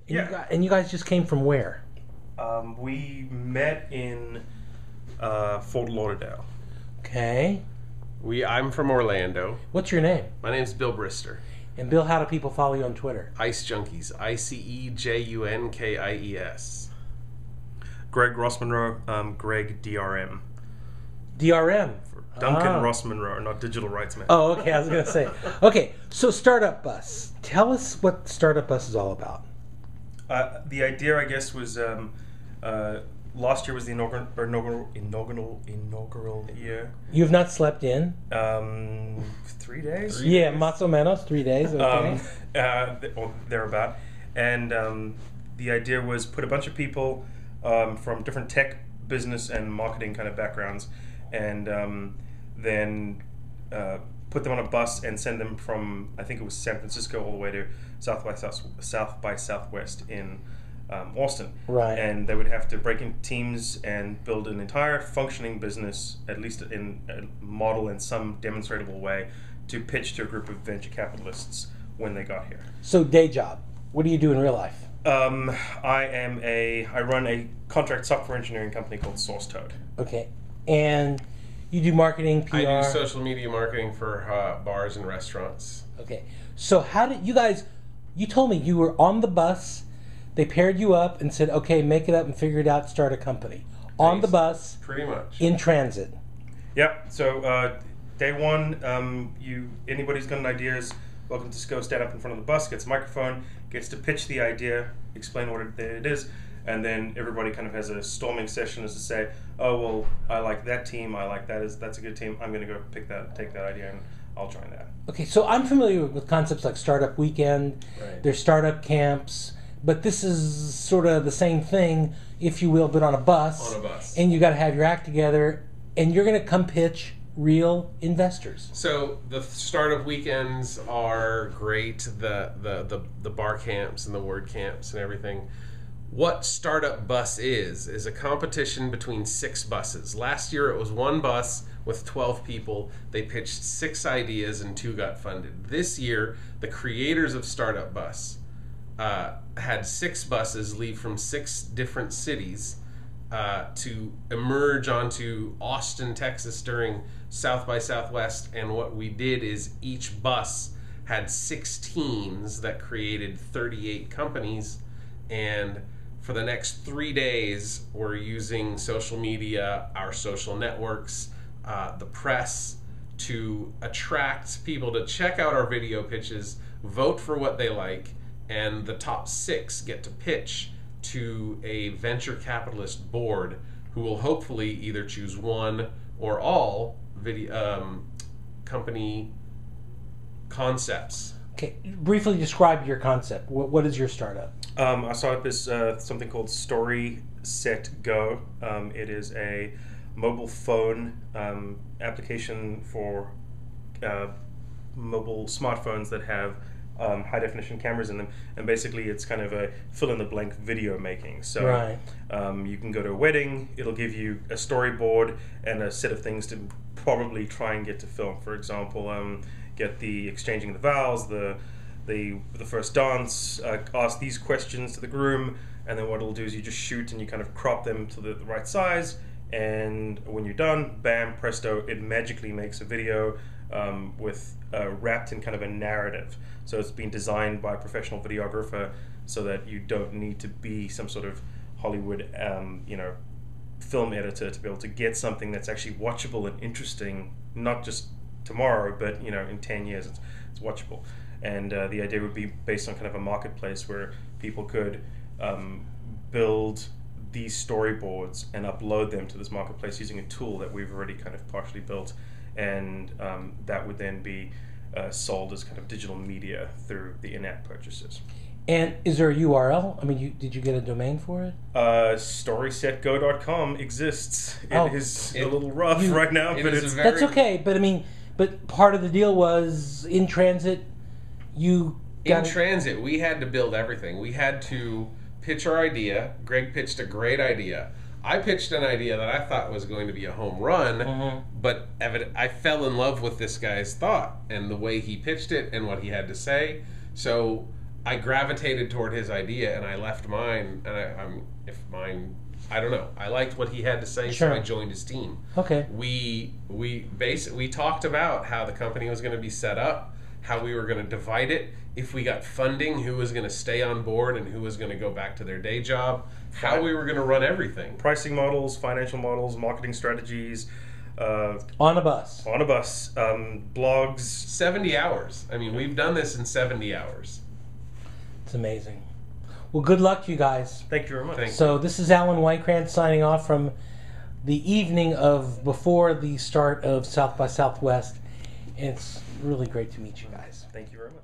And you guys just came from where? We met in Fort Lauderdale. Okay. I'm from Orlando. What's your name? My name's Bill Brister. And Bill, how do people follow you on Twitter? Ice Junkies. ICEJUNKIES. Greg Ross Monroe. Greg DRM. DRM. For Duncan Ross Monroe, not Digital Rights Man. Oh, okay. I was going to say. Okay, so Startup Bus. Tell us what Startup Bus is all about. The idea, I guess, was last year was the inaugural year. You have not slept in? 3 days? Yeah, más o menos, 3 days. Okay. Or thereabout. And the idea was put a bunch of people from different tech, business, and marketing kind of backgrounds, and then put them on a bus and send them from, I think it was San Francisco, all the way to South by Southwest in Austin. Right. And they would have to break into teams and build an entire functioning business, at least in a model in some demonstrable way, to pitch to a group of venture capitalists when they got here. So day job. What do you do in real life? I run a contract software engineering company called SourceToad. Okay. And you do marketing, PR? I do social media marketing for bars and restaurants. Okay. So how did you guys, you told me you were on the bus, they paired you up and said, okay, make it up and figure it out, start a company. On the bus. Pretty much. In transit. Yeah. So day one, anybody's got an idea is welcome to go stand up in front of the bus, gets a microphone, gets to pitch the idea, explain what it is, and then everybody kind of has a storming session as to say, oh, well, I like that team, I like that's a good team, I'm going to go take that idea and I'll join that. Okay, so I'm familiar with concepts like Startup Weekend, there's startup camps, but this is sort of the same thing, if you will, but on a bus. On a bus. And you got to have your act together, and you're going to come pitch real investors. So the startup weekends are great, the bar camps and the word camps and everything. What Startup Bus is a competition between 6 buses. Last year it was 1 bus with 12 people. They pitched 6 ideas and 2 got funded. This year, the creators of Startup Bus had 6 buses leave from 6 different cities to emerge onto Austin, Texas during South by Southwest. And what we did is each bus had 6 teams that created 38 companies. And for the next 3 days, we're using social media, our social networks, the press, to attract people to check out our video pitches, vote for what they like, and the top 6 get to pitch to a venture capitalist board who will hopefully either choose one or all company concepts. Okay, briefly describe your concept. What is your startup? Our startup is something called Story Set Go. It is a mobile phone application for mobile smartphones that have high definition cameras in them, and basically it's kind of a fill in the blank video making. So you can go to a wedding, it'll give you a storyboard and a set of things to probably try and get to film. For example, get the exchanging of the vows, the first dance, ask these questions to the groom, and then what it'll do is you just shoot and you kind of crop them to the right size, and when you're done, bam, presto, it magically makes a video with wrapped in kind of a narrative. So it's been designed by a professional videographer so that you don't need to be some sort of Hollywood film editor to be able to get something that's actually watchable and interesting, not just tomorrow, but in 10 years it's watchable. And the idea would be based on kind of a marketplace where people could build these storyboards and upload them to this marketplace using a tool that we've already kind of partially built, and that would then be sold as kind of digital media through the in-app purchases. And is there a URL? I mean, did you get a domain for it? Storysetgo.com exists. It is a little rough right now, but that's okay. But I mean, part of the deal was in transit. In transit, we had to build everything. We had to pitch our idea. Greg pitched a great idea. I pitched an idea that I thought was going to be a home run, but I fell in love with this guy's thought and the way he pitched it and what he had to say. So I gravitated toward his idea, and I left mine. And I don't know. I liked what he had to say, Sure. so I joined his team. Okay. We talked about how the company was going to be set up, how we were going to divide it, if we got funding, who was going to stay on board and who was going to go back to their day job, how we were going to run everything. Pricing models, financial models, marketing strategies. On a bus. On a bus. Blogs. 70 hours. I mean, we've done this in 70 hours. It's amazing. Well, good luck to you guys. Thank you very much. So this is Alan Weinkrantz signing off from the evening of before the start of South by Southwest. It's really great to meet you guys. Thank you very much.